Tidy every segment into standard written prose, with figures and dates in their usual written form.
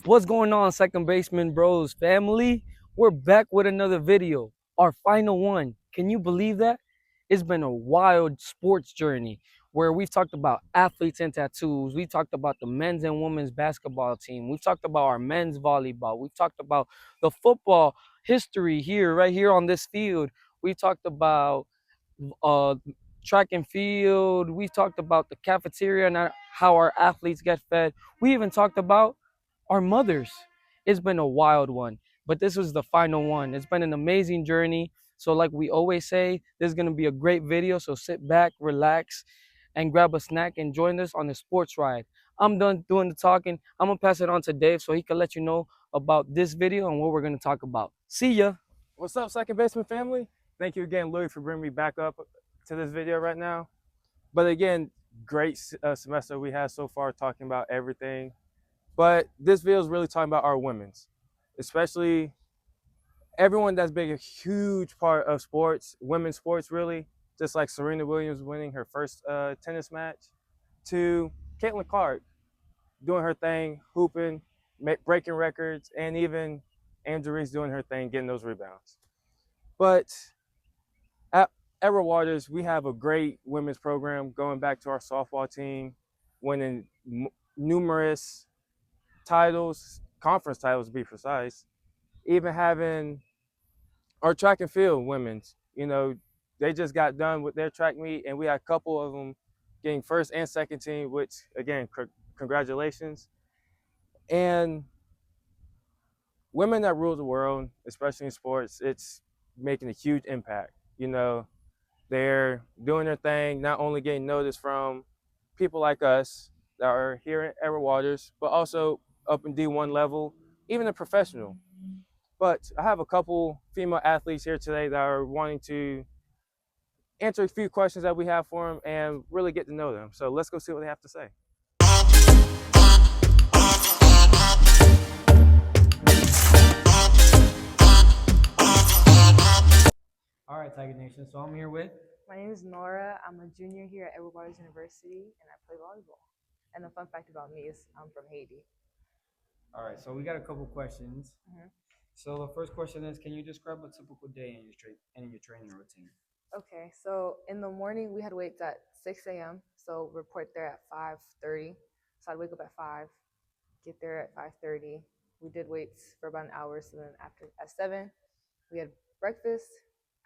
What's going on, Second Baseman Bros family? We're back with another video, our final one. Can you believe that? It's been a wild sports journey where we've talked about athletes and tattoos. We talked about the men's and women's basketball team. We've talked about our men's volleyball. We've talked about the football history here, right here on this field. We talked about uh, track and field. We talked about the cafeteria and how our athletes get fed. We even talked about our mothers. It's been a wild one, but this was the final one. It's been an amazing journey. So, like we always say, this is going to be a great video. So, sit back, relax, and grab a snack and join us on the sports ride. I'm done doing the talking. I'm going to pass it on to Dave so he can let you know about this video and what we're going to talk about. See ya. What's up, Second Baseman family? Thank you again, Louis, for bringing me back up to this video right now. But again, great semester we had so far talking about everything. But this video is really talking about our women's, especially everyone that's been a huge part of sports, women's sports really, just like Serena Williams winning her first tennis match, to Caitlin Clark doing her thing, hooping, breaking records, and even Andrew Reese doing her thing, getting those rebounds. But at Edward Waters, we have a great women's program going back to our softball team, winning numerous titles, conference titles to be precise, even having our track and field women's. They just got done with their track meet, and we had a couple of them getting first and second team, which, again, congratulations. And women that rule the world, especially in sports, it's making a huge impact. They're doing their thing, not only getting noticed from people like us that are here at Edward Waters, but also up in D1 level, even a professional. But I have a couple female athletes here today that are wanting to answer a few questions that we have for them and really get to know them. So let's go see what they have to say. All right, Tiger Nation. So, I'm here with. My name is Nora. I'm a junior here at Edward Waters University, and I play volleyball. And the fun fact about me is I'm from Haiti. All right, so we got a couple questions. So the first question is, can you describe a typical day in your training routine? Okay, so in the morning we had weights at 6 a.m. So report there at 5:30. So I'd wake up at 5, get there at 5:30. We did weights for about an hour. So then after at 7, we had breakfast.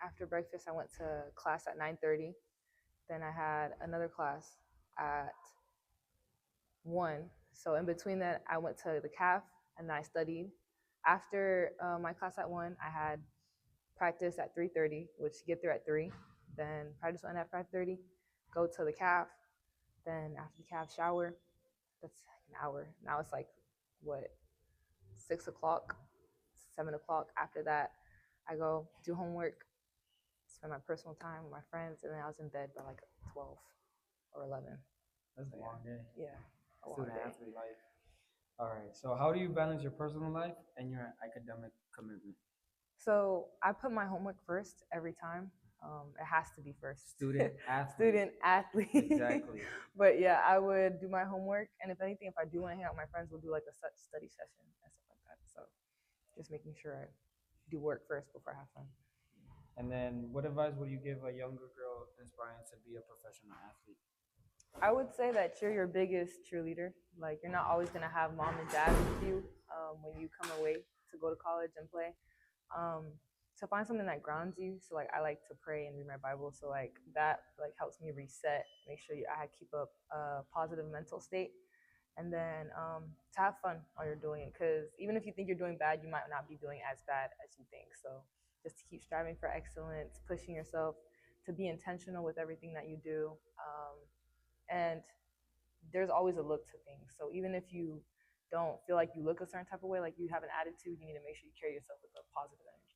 After breakfast, I went to class at 9:30. Then I had another class at 1. So in between that, I went to the CAF and I studied. After my class at 1, I had practice at 3:30, which get there at 3. Then practice went at 5:30. Go to the CAF. Then after the CAF, shower. That's an hour. Now it's like what 6 o'clock, 7 o'clock. After that, I go do homework, spend my personal time with my friends, and then I was in bed by like 12 or 11. That's a long day. Yeah. Student athlete life. All right. So how do you balance your personal life and your academic commitment? So I put my homework first every time. It has to be first. Student athlete. Student athlete. Exactly. But yeah, I would do my homework, and if anything, if I do want to hang out with my friends, we'll do like a study session and stuff like that. So just making sure I do work first before I have fun. And then, what advice would you give a younger girl aspiring to be a professional athlete? I would say that you're your biggest cheerleader. Like, you're not always gonna have mom and dad with you when you come away to go to college and play. So find something that grounds you. So like, I like to pray and read my Bible. So like that like helps me reset. Make sure I keep up a positive mental state, and then to have fun while you're doing it. Because even if you think you're doing bad, you might not be doing as bad as you think. So just to keep striving for excellence, pushing yourself to be intentional with everything that you do. And there's always a look to things. So even if you don't feel like you look a certain type of way, like you have an attitude, you need to make sure you carry yourself with a positive energy.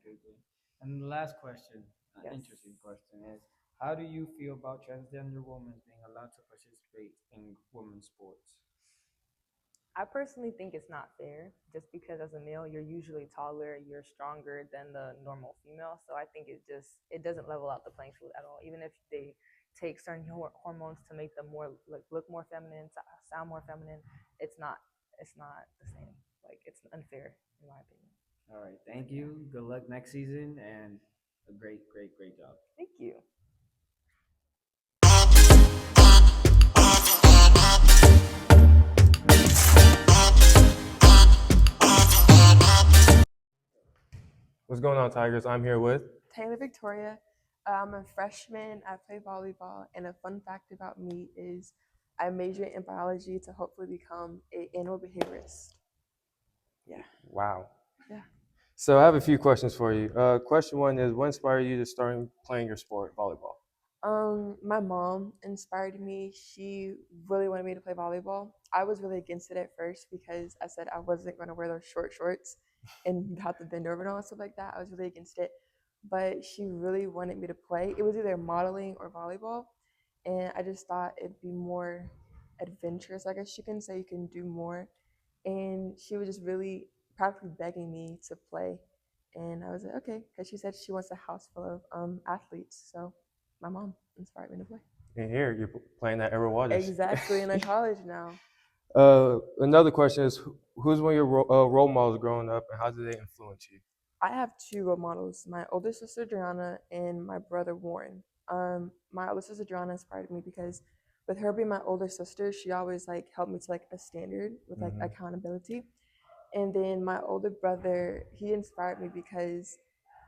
Good. And the last question, Yes. interesting question, is how do you feel about transgender women being allowed to participate in women's sports? I personally think it's not fair, just because as a male you're usually taller, you're stronger than the normal female. So I think it doesn't level out the playing field at all. Even if they take certain hormones to make them more look more feminine, sound more feminine, it's not it's not the same. Like it's unfair in my opinion. All right, thank you. Good luck next season and a great job. Thank you. What's going on, Tigers? I'm here with. Taylor Victoria. I'm a freshman. I play volleyball, and a fun fact about me is I majored in biology to hopefully become an animal behaviorist. Yeah. Wow. Yeah. So I have a few questions for you. Question one is, what inspired you to start playing your sport, volleyball? My mom inspired me. She really wanted me to play volleyball. I was really against it at first because I said I wasn't going to wear those short shorts and have to bend over and all that stuff like that. I was really against it. But she really wanted me to play. It was either modeling or volleyball. And I just thought it'd be more adventurous, I guess you can say. You can do more. And she was just really practically begging me to play. And I was like, okay, because she said she wants a house full of athletes. So my mom inspired me to play. And here, you're playing at Edward Waters. Exactly, and in college now. Another question is, who's one of your role models growing up, and how did they influence you? I have two role models: my older sister Joanna and my brother Warren. My older sister Joanna inspired me because, with her being my older sister, she always like helped me to like a standard with like accountability. And then my older brother, he inspired me because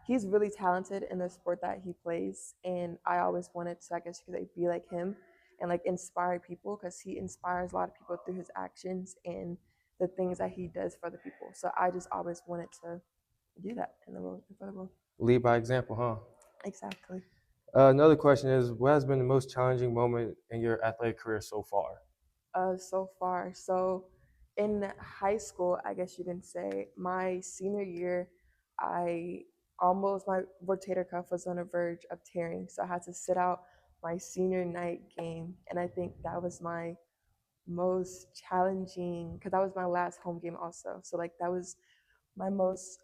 he's really talented in the sport that he plays, and I always wanted to, I guess you could say, be like him and like inspire people because he inspires a lot of people through his actions and the things that he does for other people. So I just always wanted to do that in the world. Lead by example, huh? Exactly. Another question is, what has been the most challenging moment in your athletic career so far? So far, so in high school, I guess you can say my senior year, my rotator cuff was on the verge of tearing, so I had to sit out my senior night game, and I think that was my most challenging because that was my last home game also. So like that was my most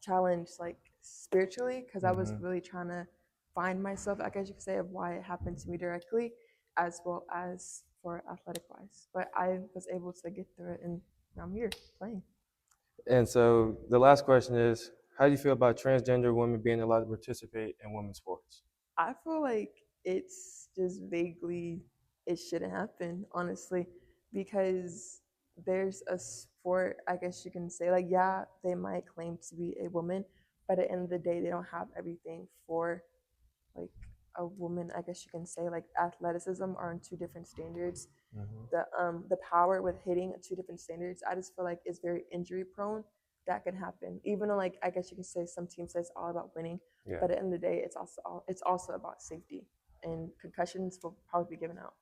challenged like spiritually because I was really trying to find myself, I guess you could say, of why it happened to me directly as well as for athletic wise. But I was able to get through it and now I'm here playing. And so the last question is, how do you feel about transgender women being allowed to participate in women's sports? I feel like it's just vaguely, it shouldn't happen, honestly, because there's a sport, I guess you can say, like, yeah, they might claim to be a woman, but at the end of the day, they don't have everything for like a woman, I guess you can say. Like athleticism are on two different standards. The power with hitting two different standards, I just feel like it's very injury prone. That can happen. Even though like I guess you can say some teams say it's all about winning, but at the end of the day, it's also about safety and concussions will probably be given out.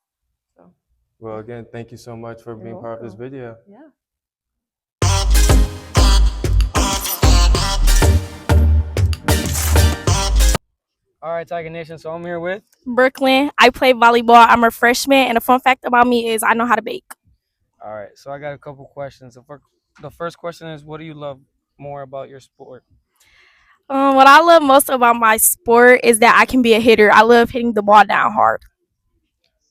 So. Well, again, thank you so much for being part of this video. Yeah. All right, Tiger Nation. So I'm here with Brooklyn. I play volleyball. I'm a freshman, and a fun fact about me is I know how to bake. All right, so I got a couple questions. The first question is, what do you love more about your sport? What I love most about my sport is that I can be a hitter. I love hitting the ball down hard.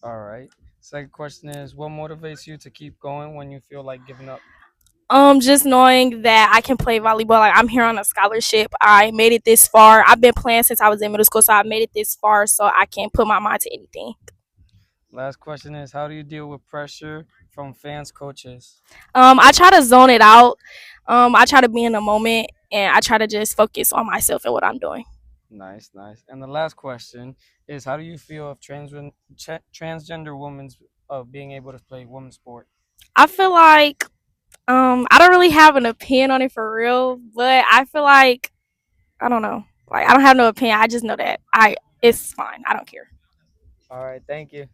All right. Second question is, what motivates you to keep going when you feel like giving up? Just knowing that I can play volleyball. Like I'm here on a scholarship. I made it this far. I've been playing since I was in middle school, so I made it this far. So I can put my mind to anything. Last question is, how do you deal with pressure from fans, coaches? I try to zone it out. I try to be in the moment, and I try to just focus on myself and what I'm doing. Nice, nice. And the last question is, how do you feel of transgender women's being able to play women's sport? I feel like I don't really have an opinion on it for real, but I feel like I don't know. Like I don't have no opinion. I just know that it's fine. I don't care. All right, thank you.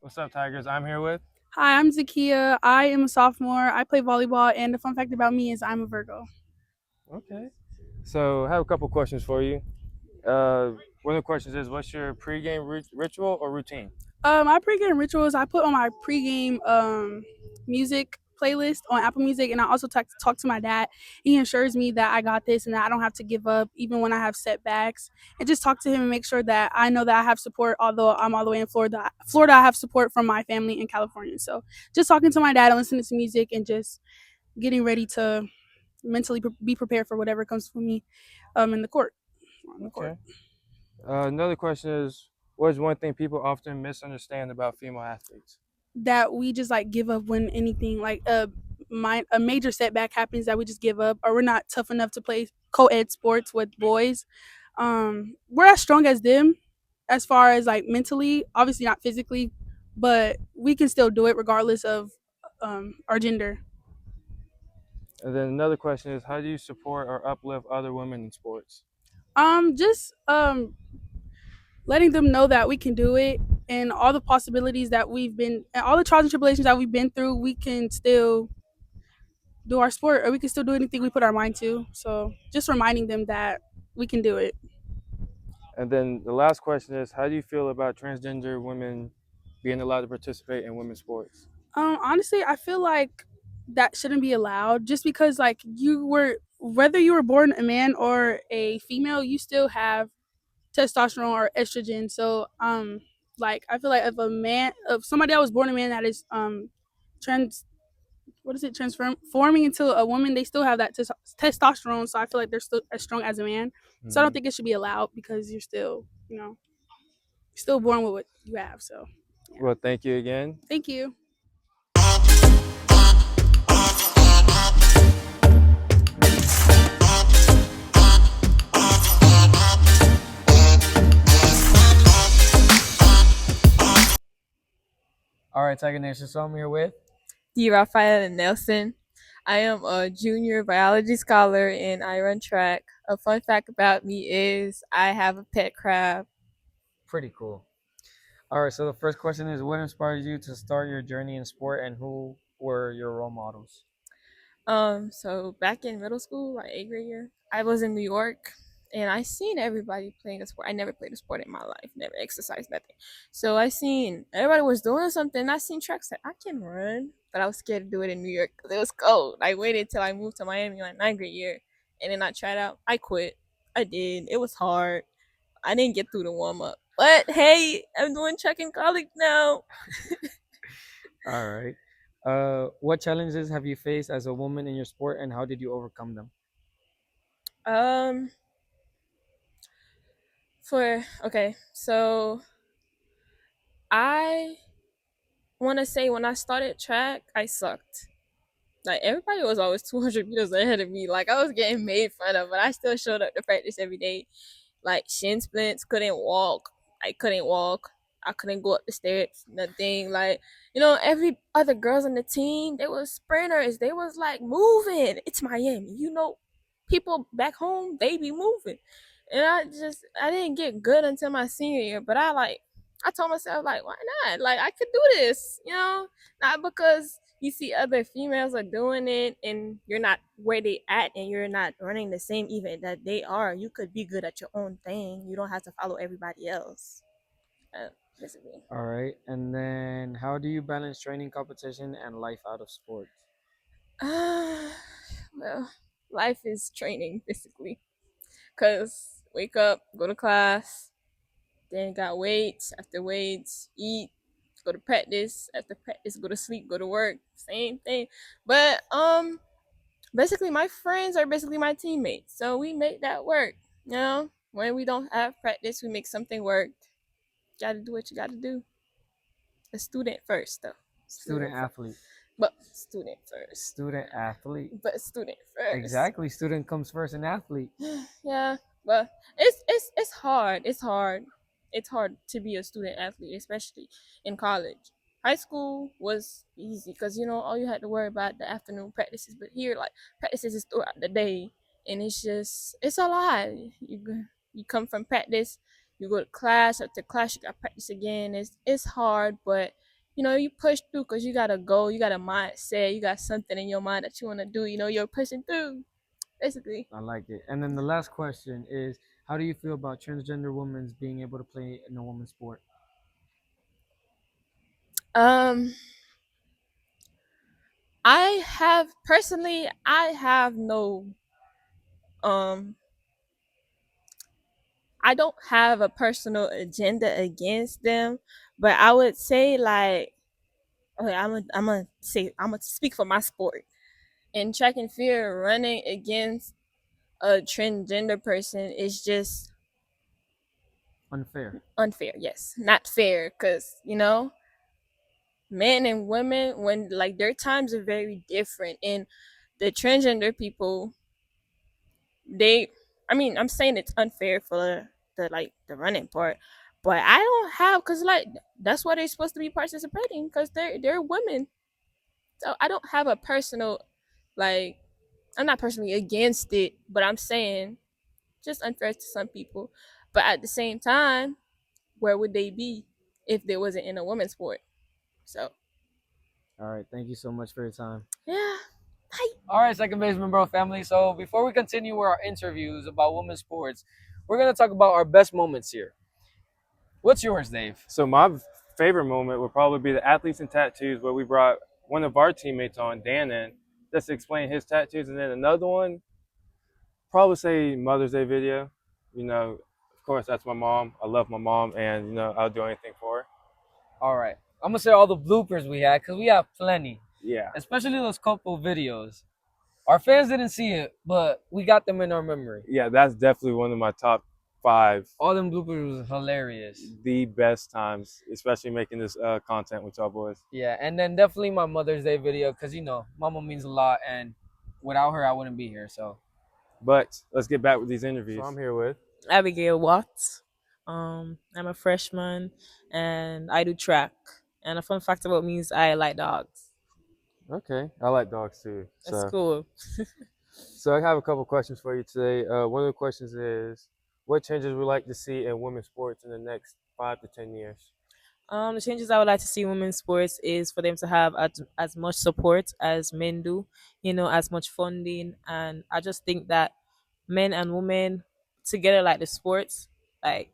What's up, Tigers? I'm here with. Hi, I'm Zakia. I am a sophomore. I play volleyball, and the fun fact about me is I'm a Virgo. Okay. So I have a couple questions for you. One of the questions is, what's your pregame ritual or routine? My pregame rituals, I put on my pregame music playlist on Apple Music, and I also talk to my dad. He ensures me that I got this and that I don't have to give up even when I have setbacks. And just talk to him and make sure that I know that I have support. Although I'm all the way in Florida, I have support from my family in California. So just talking to my dad and listening to music and just getting ready to mentally be prepared for whatever comes for me in the court. On the court. Okay. Another question is, what is one thing people often misunderstand about female athletes? That we just like give up when anything like a major setback happens, that we just give up, or we're not tough enough to play co-ed sports with boys. We're as strong as them as far as like mentally, obviously not physically, but we can still do it regardless of our gender. And then another question is, how do you support or uplift other women in sports? Just letting them know that we can do it, and all the possibilities that we've been and all the trials and tribulations that we've been through, we can still do our sport, or we can still do anything we put our mind to. So just reminding them that we can do it. And then the last question is, how do you feel about transgender women being allowed to participate in women's sports? Honestly, I feel like that shouldn't be allowed, just because like whether you were born a man or a female, you still have testosterone or estrogen. So like I feel like if somebody that was born a man that is trans what is it transforming into a woman, they still have that testosterone. So I feel like they're still as strong as a man. So I don't think it should be allowed, because you're still, still born with what you have. So yeah. Well, thank you again. Thank you. All right, Tiger Nation. So I'm here with. D. Rafaela Nelson. I am a junior biology scholar and I run track. A fun fact about me is I have a pet crab. Pretty cool. All right, so the first question is, what inspired you to start your journey in sport, and who were your role models? So back in middle school, like 8th grade year, I was in New York and I seen everybody playing a sport. I never played a sport in my life, never exercised, nothing. So I seen everybody was doing something. I seen tracks that I can run, but I was scared to do it in New York because it was cold. I waited till I moved to Miami like 9th grade year, and then I tried out. I quit. I did. It was hard. I didn't get through the warm up. But hey, I'm doing track in college now. All right. What challenges have you faced as a woman in your sport, and how did you overcome them? Um, so I want to say when I started track, I sucked. Like everybody was always 200 meters ahead of me. Like I was getting made fun of, but I still showed up to practice every day. Like shin splints, couldn't walk. I couldn't walk. I couldn't go up the stairs. Nothing. Like every other girls on the team, they was sprinters. They was like moving. It's Miami. People back home they be moving, and I didn't get good until my senior year. But I told myself like, why not? Like I could do this. Not because you see other females are doing it and you're not where they at and you're not running the same event that they are. You could be good at your own thing. You don't have to follow everybody else. Basically. All right. And then how do you balance training, competition, and life out of sports? Well, life is training basically. Cause wake up, go to class, then got weights. After weights, eat, go to practice. After practice, go to sleep, go to work. Same thing. But basically my friends are basically my teammates. So we make that work. When we don't have practice, we make something work. Gotta do what you gotta do. A student first though. Student athlete. But student first. Student athlete. But student first. Exactly. Student comes first, and athlete. Yeah. But it's hard. It's hard to be a student athlete, especially in college. High school was easy because all you had to worry about the afternoon practices, but here like practices is throughout the day, and it's a lot. You come from practice, you go to class. After class, you got practice again. It's hard, but you push through because you got a goal, you got a mindset, you got something in your mind that you want to do. You're pushing through, basically. I like it. And then the last question is, how do you feel about transgender women being able to play in a women's sport? Um, I have personally, I have no um I don't have a personal agenda against them, but I would say like, okay, I'm gonna speak for my sport. In track and field, running against a transgender person is just Unfair. unfair. Yes, not fair, because men and women, when like their times are very different, and the transgender people, they, I mean, I'm saying it's unfair for the running part, but I don't have, because like that's why they're supposed to be participating, because they're women. So I don't have a personal, like, I'm not personally against it, but I'm saying just unfair to some people. But at the same time, where would they be if they wasn't in a women's sport? So All right. Thank you so much for your time. yeah. Hi. All right, second baseman bro family. So before we continue with our interviews about women's sports, we're gonna talk about our best moments here. What's yours, Dave? So my favorite moment would probably be the athletes and tattoos, where we brought one of our teammates on, Dan, in just to explain his tattoos, and then another one, probably say Mother's Day video. Of course, that's my mom. I love my mom, and I'll do anything for her. All right, I'm gonna say all the bloopers we had because we have plenty, Yeah, especially those couple videos. Our fans didn't see it, but we got them in our memory. yeah, that's definitely one of my top 5. All them bloopers was hilarious. The best times, especially making this content with y'all boys. Yeah, and then definitely my Mother's Day video because Mama means a lot, and without her, I wouldn't be here. So, But let's get back with these interviews. So I'm here with Abigail Watts. I'm a freshman and I do track. And a fun fact about me is I like dogs. Okay, I like dogs too. That's cool. So I have a couple questions for you today. One of the questions is, what changes would you like to see in women's sports in the next 5 to 10 years? The changes I would like to see in women's sports is for them to have as much support as men do, as much funding. And I just think that men and women together, like the sports, like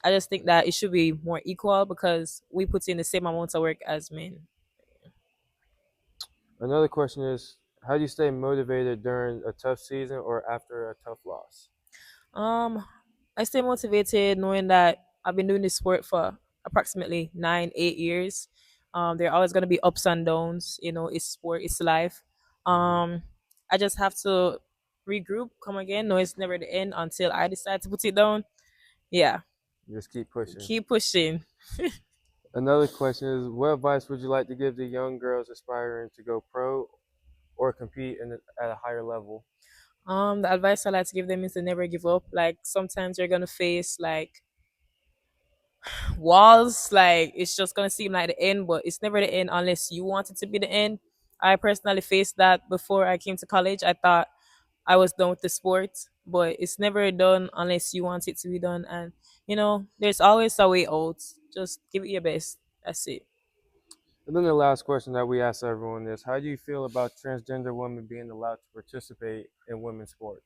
I just think that it should be more equal because we put in the same amount of work as men. Another question is, how do you stay motivated during a tough season or after a tough loss? Um, I stay motivated knowing that I've been doing this sport for approximately 9, 8 years. There are always gonna be ups and downs. It's sport, it's life. I just have to regroup, come again. No, it's never the end until I decide to put it down. Yeah, Just keep pushing. keep pushing. Another question is, what advice would you like to give to young girls aspiring to go pro or compete at a higher level? The advice I like to give them is to never give up. Like sometimes you're gonna face like walls, like it's just gonna seem like the end, but it's never the end unless you want it to be the end. I personally faced that before I came to college. I thought I was done with the sport, but it's never done unless you want it to be done. And there's always a way out. Just give it your best. That's it. And then the last question that we ask everyone is, how do you feel about transgender women being allowed to participate in women's sports?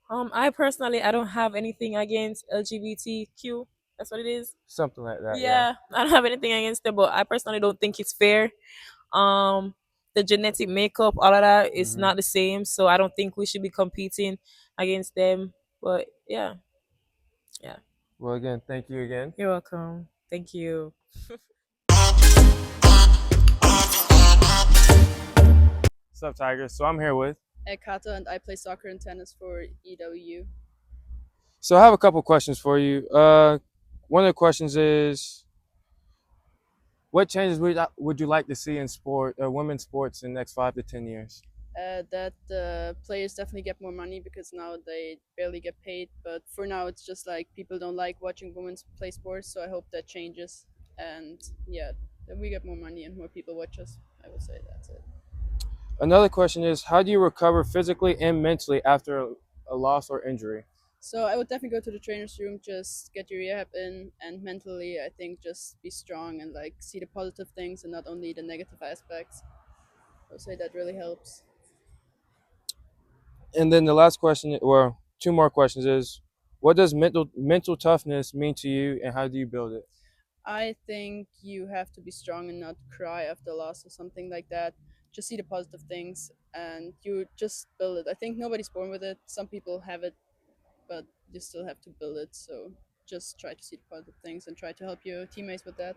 I personally, I don't have anything against LGBTQ. That's what it is. Something like that. Yeah, I don't have anything against it, but I personally don't think it's fair. Um, the genetic makeup, all of that is Mhm. not the same, so I don't think we should be competing against them. But yeah, yeah. Well, again, thank you again. You're welcome. Thank you. What's up, Tigers? So I'm here with. Ekata, and I play soccer and tennis for EWU. So I have a couple questions for you. One of the questions is, what changes would you like to see in women's sports in the next 5 to 10 years? That the players definitely get more money because now they barely get paid. But for now, it's just like people don't like watching women play sports. So I hope that changes. And yeah, then we get more money and more people watch us. I would say that's it. Another question is, how do you recover physically and mentally after a loss or injury? So I would definitely go to the trainer's room, just get your rehab in, and mentally, I think just be strong and like see the positive things and not only the negative aspects. I would say that really helps. And then the last question, or two more questions, is, what does mental toughness mean to you, and how do you build it? I think you have to be strong and not cry after a loss or something like that. just see the positive things, and you just build it. I think nobody's born with it. Some people have it, but you still have to build it. So just try to see the positive things and try to help your teammates with that.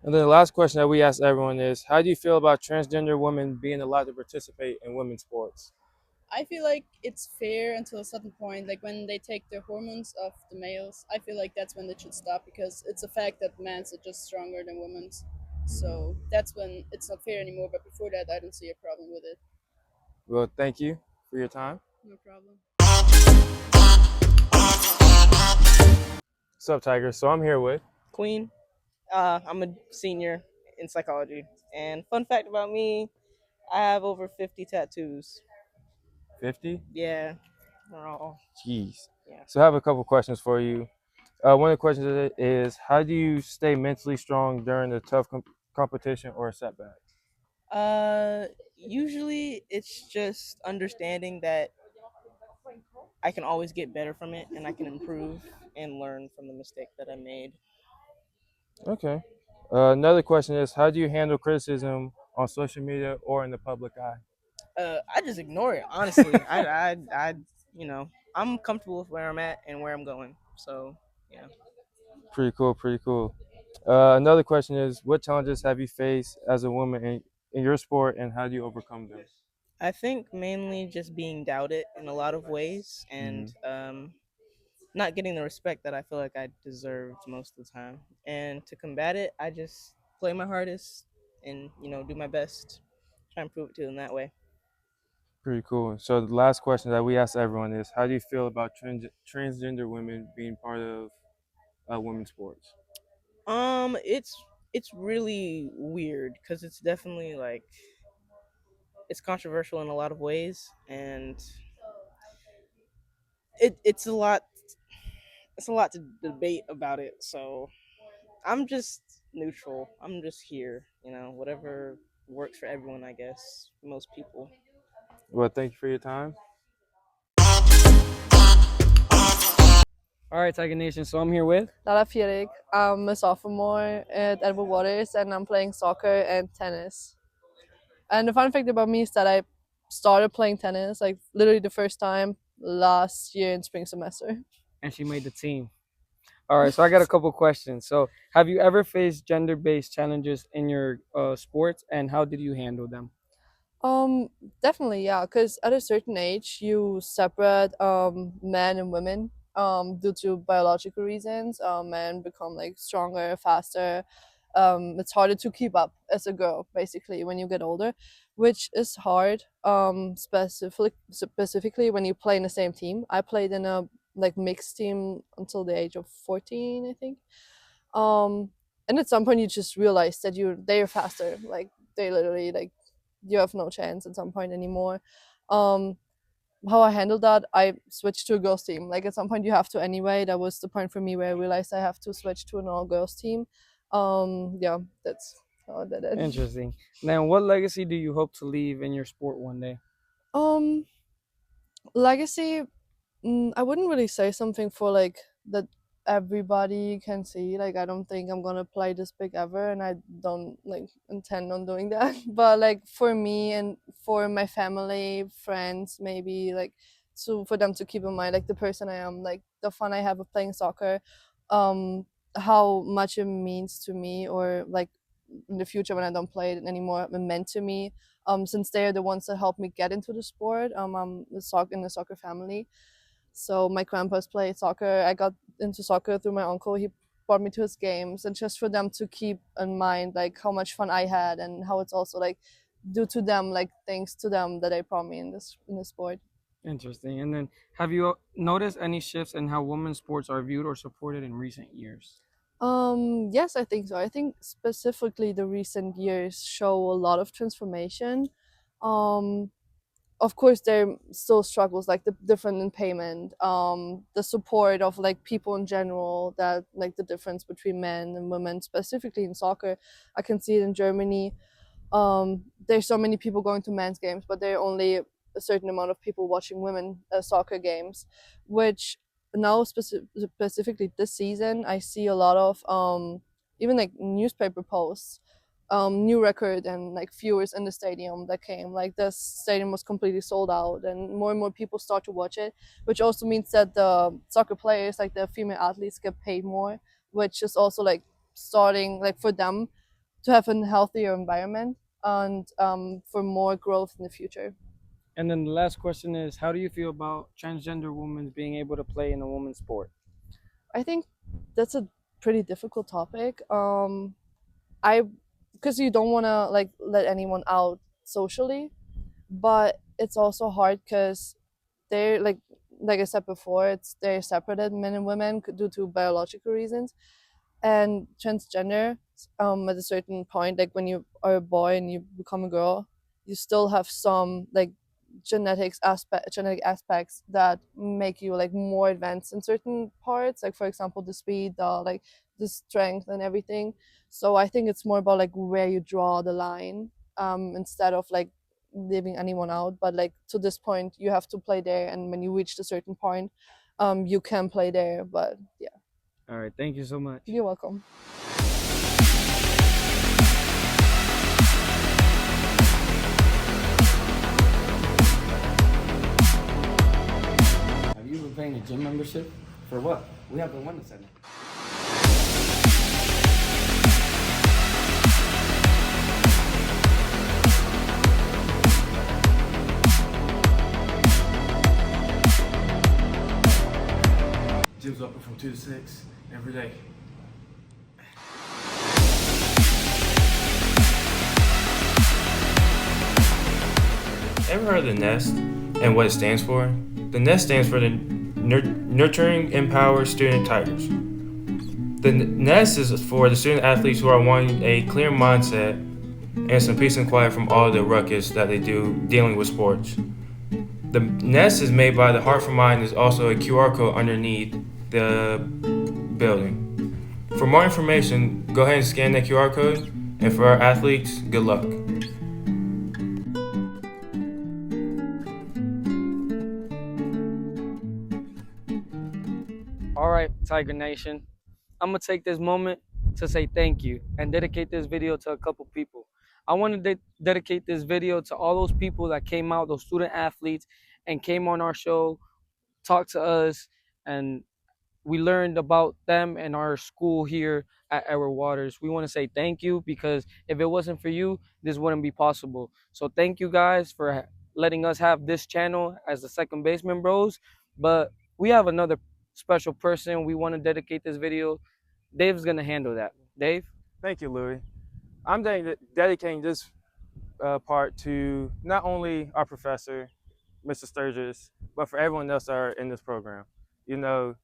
And then the last question that we ask everyone is, how do you feel about transgender women being allowed to participate in women's sports? I feel like it's fair until a certain point. Like when they take the hormones of the males, I feel like that's when it should stop, because it's a fact that men's are just stronger than women's. So that's when it's not fair anymore. But before that, I don't see a problem with it. Well, thank you for your time. No problem. What's up, Tiger? So I'm here with. Queen. I'm a senior in psychology. And fun fact about me, I have over 50 tattoos. 50? Yeah, they're all. Jeez. Yeah. So I have a couple questions for you. One of the questions is, how do you stay mentally strong during a tough competition or a setback? Usually it's just understanding that I can always get better from it and I can improve and learn from the mistake that I made. Okay. Another question is, how do you handle criticism on social media or in the public eye? I just ignore it, honestly. I'm comfortable with where I'm at and where I'm going. So, yeah. Pretty cool, pretty cool. Another question is, what challenges have you faced as a woman in your sport, and how do you overcome them? I think mainly just being doubted in a lot of ways, and Mm-hmm. not getting the respect that I feel like I deserved most of the time. And to combat it, I just play my hardest and do my best, try and prove it to them that way. Pretty cool. So the last question that we ask everyone is, how do you feel about transgender women being part of women's sports? It's really weird because it's definitely like it's controversial in a lot of ways, and it's a lot. It's a lot to debate about it. So I'm just neutral. I'm just here. Whatever works for everyone, I guess. Most people. Well, thank you for your time. All right, Tiger Nation. So I'm here with. Lara Fierig. I'm a sophomore at Edward Waters and I'm playing soccer and tennis. And the fun fact about me is that I started playing tennis like literally the first time last year in spring semester. And she made the team. All right, so I got a couple questions. So, have you ever faced gender-based challenges in your sports, and how did you handle them? Definitely, yeah, because at a certain age you separate men and women due to biological reasons. Men become like stronger, faster. It's harder to keep up as a girl basically when you get older, which is hard. Specifically when you play in the same team. I played in a like mixed team until the age of 14, I think. Um, and at some point you just realize that they're faster. Like they literally like you have no chance at some point anymore. Um, how I handled that, I switched to a girls team. Like at some point you have to anyway. That was the point for me where I realized I have to switch to an all girls team. Yeah, that's how I did it. Interesting. Now, what legacy do you hope to leave in your sport one day? Um, legacy. I wouldn't really say something for like that everybody can see. Like I don't think I'm gonna play this big ever, and I don't like intend on doing that. But like for me and for my family, friends, maybe like so for them to keep in mind like the person I am, like the fun I have of playing soccer, um, how much it means to me, or like in the future when I don't play it anymore, it meant to me. Since they are the ones that helped me get into the sport. I'm in the soccer family, so my grandpa's played soccer. I got into soccer through my uncle. He brought me to his games, and just for them to keep in mind like how much fun I had and how it's also like due to them, like thanks to them that they brought me in this sport. Interesting. And then, have you noticed any shifts in how women's sports are viewed or supported in recent years? Yes, I think so. I think specifically the recent years show a lot of transformation. Um, of course there are still struggles like the different in payment, the support of like people in general, that like the difference between men and women specifically in soccer. I can see it in Germany. There's so many people going to men's games, but there are only a certain amount of people watching women soccer games, which now specifically this season I see a lot of even like newspaper posts new record and like viewers in the stadium that came. Like the stadium was completely sold out, and more people start to watch it, which also means that the soccer players, like the female athletes, get paid more, which is also like starting like for them to have a healthier environment and for more growth in the future. And then the last question is, how do you feel about transgender women being able to play in a women's sport? I think that's a pretty difficult topic. I because you don't want to like let anyone out socially, but it's also hard because they're like I said before, they're separated, men and women, due to biological reasons. And transgender, at a certain point, like when you are a boy and you become a girl, you still have some like genetic aspects that make you like more advanced in certain parts, like for example the speed, the strength and everything. So I think it's more about like where you draw the line, instead of like leaving anyone out. But like to this point you have to play there, and when you reach a certain point, you can play there. But yeah. All right, thank you so much. You're welcome. Have you been paying a gym membership? For what? We have the Wellness Center. Gym's open from 2 to 6 every day. Ever heard of the NEST and what it stands for? The NEST stands for the Nurturing Empower Student Tigers. The NEST is for the student athletes who are wanting a clear mindset and some peace and quiet from all the ruckus that they do dealing with sports. The NEST is made by the Heart for Mind. Is also a QR code underneath the building. For more information, go ahead and scan that QR code. And for our athletes, good luck. All right, Tiger Nation. I'm gonna take this moment to say thank you and dedicate this video to a couple people. I want to dedicate this video to all those people that came out, those student athletes, and came on our show, talked to us, and we learned about them and our school here at Edward Waters. We want to say thank you, because if it wasn't for you, this wouldn't be possible. So thank you guys for letting us have this channel as the Second Baseman Bros. But we have another special person we want to dedicate this video. Dave's gonna handle that. Dave? Thank you, Louis. I'm dedicating this part to not only our professor, Mr. Sturgis, but for everyone else that are in this program. You know,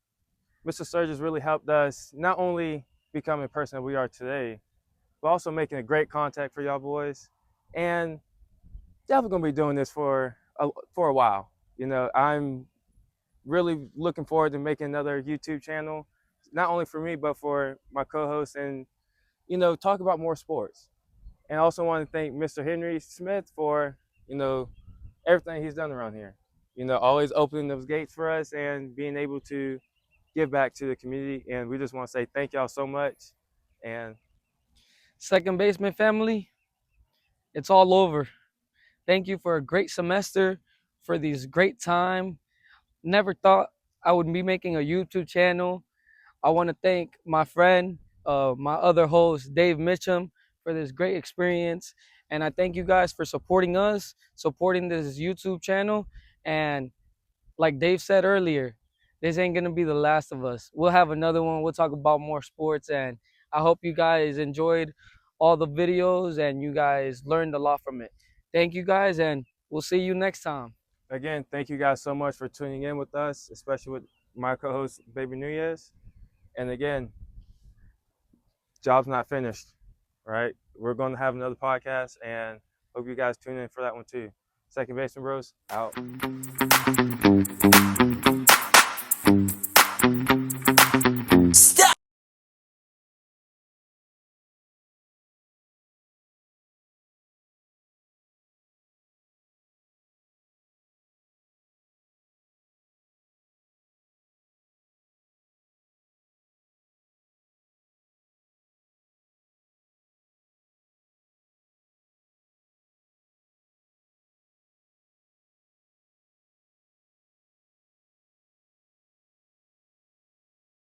Mr. Sturgis really helped us not only become the person that we are today, but also making a great contact for y'all boys. And definitely gonna be doing this for a while. You know, I'm really looking forward to making another YouTube channel, not only for me, but for my co-hosts, and, you know, talk about more sports. And I also want to thank Mr. Henry Smith for, you know, everything he's done around here. You know, always opening those gates for us and being able to give back to the community. And we just want to say thank y'all so much. And Second Baseman family, it's all over. Thank you for a great semester, for this great time. Never thought I would be making a YouTube channel. I want to thank my friend, my other host, Dave Mitchum, for this great experience. And I thank you guys for supporting us, supporting this YouTube channel. And like Dave said earlier, this ain't going to be the last of us. We'll have another one. We'll talk about more sports. And I hope you guys enjoyed all the videos and you guys learned a lot from it. Thank you guys, and we'll see you next time. again, thank you guys so much for tuning in with us, especially with my co-host, Baby Nunez. And again, job's not finished, right? We're going to have another podcast, and hope you guys tune in for that one too. Second Baseman Bros, out.